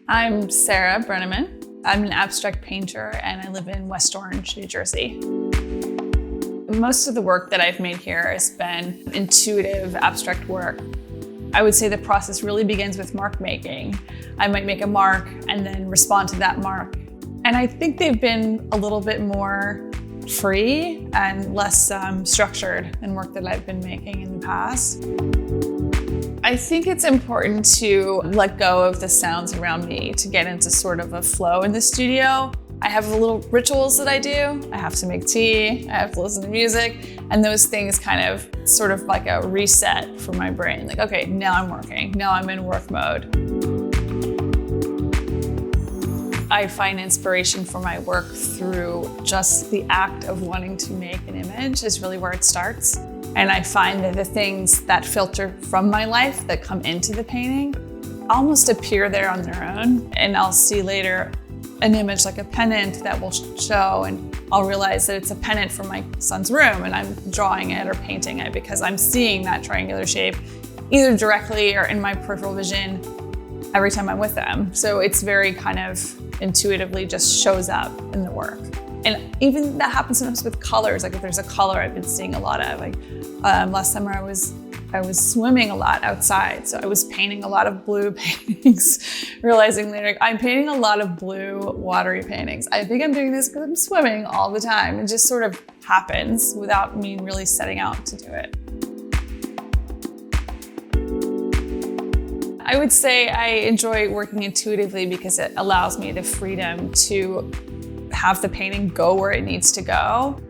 I'm Sarah Brenneman. I'm an abstract painter and I live in West Orange, New Jersey. Most of the work that I've made here has been intuitive abstract work. I would say the process really begins with mark making. I might make a mark and then respond to that mark. And I think they've been a little bit more free and less structured than work that I've been making in the past. I think it's important to let go of the sounds around me to get into sort of a flow in the studio. I have little rituals that I do. I have to make tea, I have to listen to music, and those things kind of sort of like a reset for my brain. Like, okay, now I'm working, now I'm in work mode. I find inspiration for my work through just the act of wanting to make an image is really where it starts. And I find that the things that filter from my life that come into the painting almost appear there on their own. And I'll see later an image like a pennant that will show, and I'll realize that it's a pennant for my son's room, and I'm drawing it or painting it because I'm seeing that triangular shape either directly or in my peripheral vision every time I'm with them. So it's very kind of intuitively just shows up in the work. And even that happens sometimes with colors. Like if there's a color I've been seeing a lot of, like last summer I was swimming a lot outside. So I was painting a lot of blue paintings, realizing later, I'm painting a lot of blue watery paintings. I think I'm doing this because I'm swimming all the time. It just sort of happens without me really setting out to do it. I would say I enjoy working intuitively because it allows me the freedom to have the painting go where it needs to go.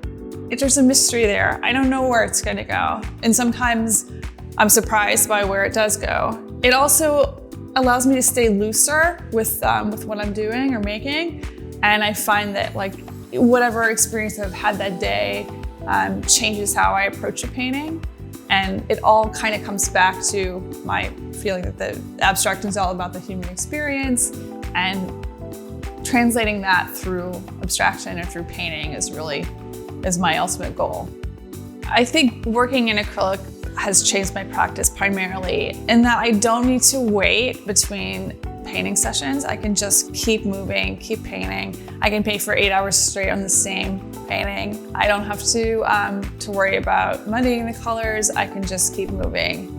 There's a mystery there. I don't know where it's gonna go. And sometimes I'm surprised by where it does go. It also allows me to stay looser with what I'm doing or making. And I find that like whatever experience I've had that day changes how I approach a painting. And it all kind of comes back to my feeling that the abstract is all about the human experience, and translating that through abstraction or through painting is my ultimate goal. I think working in acrylic has changed my practice primarily in that I don't need to wait between painting sessions. I can just keep moving, keep painting. I can paint for 8 hours straight on the same painting. I don't have to worry about muddying the colors. I can just keep moving.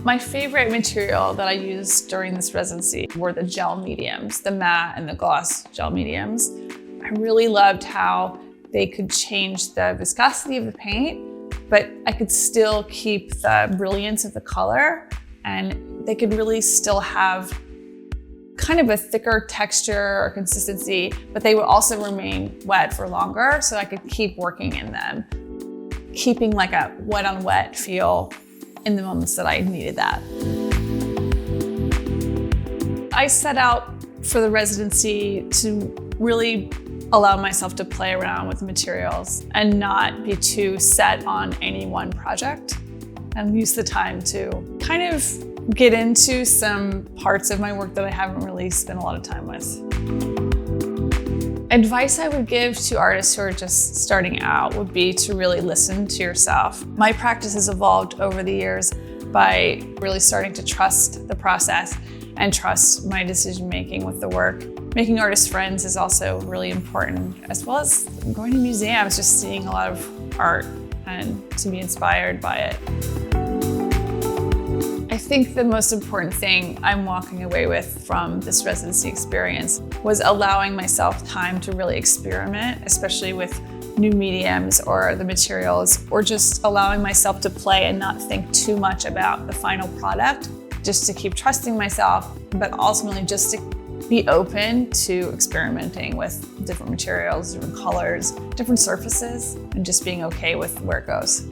My favorite material that I used during this residency were the gel mediums, the matte and the gloss gel mediums. I really loved how they could change the viscosity of the paint, but I could still keep the brilliance of the color, and they could really still have kind of a thicker texture or consistency, but they would also remain wet for longer, so I could keep working in them, keeping like a wet on wet feel in the moments that I needed that. I set out for the residency to really allow myself to play around with the materials and not be too set on any one project, and use the time to kind of get into some parts of my work that I haven't really spent a lot of time with. Advice I would give to artists who are just starting out would be to really listen to yourself. My practice has evolved over the years by really starting to trust the process and trust my decision-making with the work. Making artist friends is also really important, as well as going to museums, just seeing a lot of art and to be inspired by it. I think the most important thing I'm walking away with from this residency experience was allowing myself time to really experiment, especially with new mediums or the materials, or just allowing myself to play and not think too much about the final product, just to keep trusting myself, but ultimately just to be open to experimenting with different materials, different colors, different surfaces, and just being okay with where it goes.